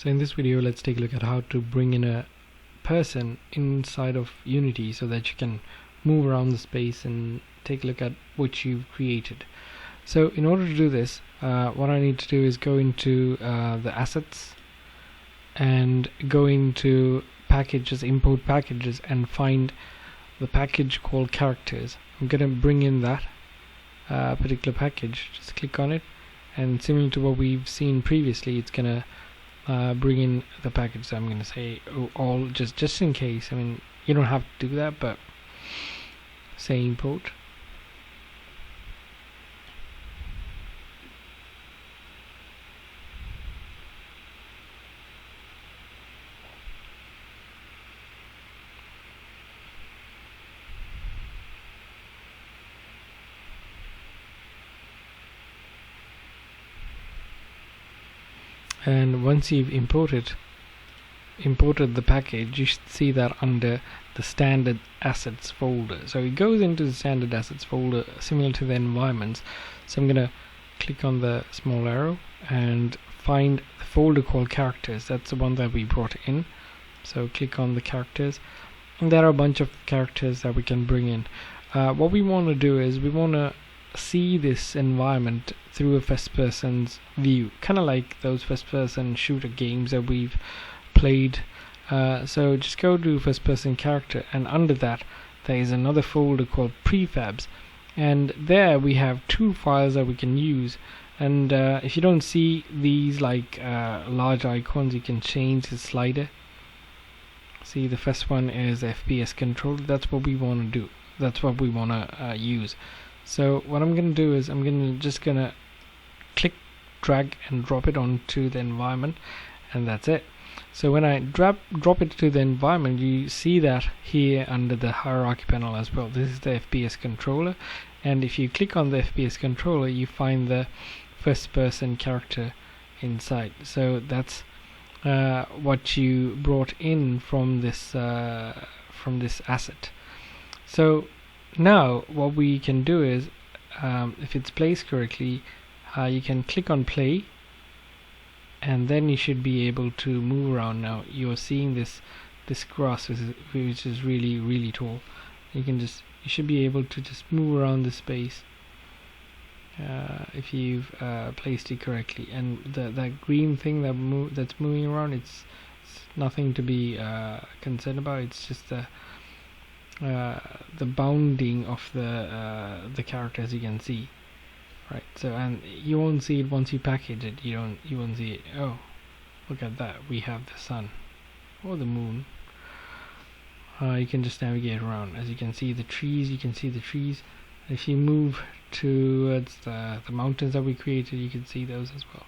So in this video, let's take a look at how to bring in a person inside of Unity so that you can move around the space and take a look at what you've created. So in order to do this, what I need to do is go into the assets and go into packages, import packages, and find the package called characters. I'm going to bring in that particular package. Just click on it, and similar to what we've seen previously, it's going to bring in the package. So I'm going to say all, just in case. I mean, you don't have to do that, but say import. And once you've imported the package, you should see that under the standard assets folder. So it goes into the standard assets folder similar to the environments. So I'm gonna click on the small arrow and find the folder called characters. That's the one that we brought in. So click on the characters, and there are a bunch of characters that we can bring in. What we want to do is we want to see this environment through a first person's view, kind of like those first person shooter games that we've played. So just go to first person character, and under that there is another folder called prefabs, and there we have two files that we can use. And if you don't see these like large icons, you can change the slider. See, the first one is FPS control. That's what we want to do. That's what we want to use. So what I'm going to do is I'm just gonna click, drag and drop it onto the environment, and that's it. So when I drop it to the environment, you see that here under the hierarchy panel as well. This is the FPS controller, and if you click on the FPS controller, you find the first person character inside. So that's what you brought in from this asset. So now what we can do is, if it's placed correctly, you can click on play, and then you should be able to move around. Now you're seeing this grass which is really tall. You should be able to just move around the space if you've placed it correctly. And that green thing that's moving around, it's nothing to be concerned about. It's just the bounding of the character, as you can see, right? So, and you won't see it once you package it. You won't see it. Oh, look at that, we have the sun or the moon. You can just navigate around. As you can see the trees, if you move towards the mountains that we created, you can see those as well.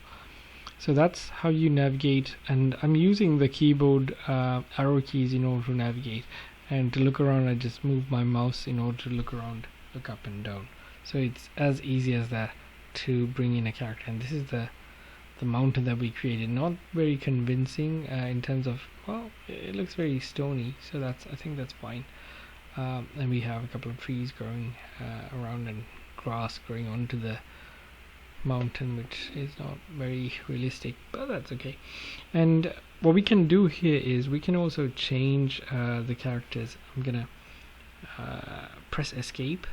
So that's how you navigate, and I'm using the keyboard arrow keys in order to navigate. And to look around, I just move my mouse in order to look around, look up and down. So it's as easy as that to bring in a character. And this is the mountain that we created. Not very convincing in terms of, well, it looks very stony, so I think that's fine. And we have a couple of trees growing around, and grass growing onto the mountain, which is not very realistic, but that's okay. And what we can do here is we can also change the characters. I'm gonna press escape.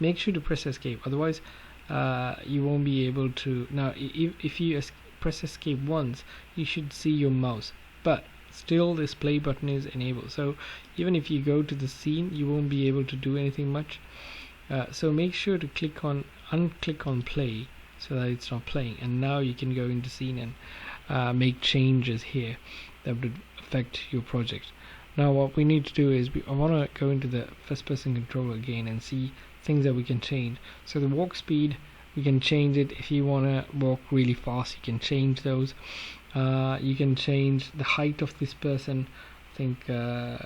Make sure to press escape, otherwise you won't be able to. Now if you press escape once, you should see your mouse, but still this play button is enabled. So even if you go to the scene, you won't be able to do anything much. So make sure to unclick on play so that it's not playing, and now you can go into scene and make changes here that would affect your project. Now what we need to do is I want to go into the first person controller again and see things that we can change. So the walk speed, we can change it. If you want to walk really fast, you can change those. You can change the height of this person. I think there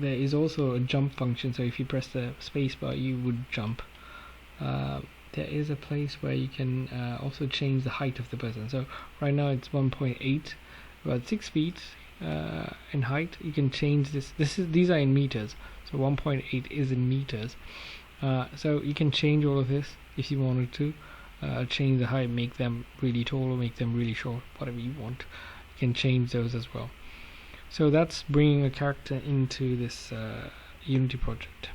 is also a jump function, so if you press the spacebar, you would jump. There is a place where you can also change the height of the person. So right now it's 1.8, about 6 feet in height. You can change this. These are in meters, so 1.8 is in meters. So you can change all of this if you wanted to. Change the height, make them really tall or make them really short, whatever you want. you can change those as well. So that's bringing a character into this Unity project.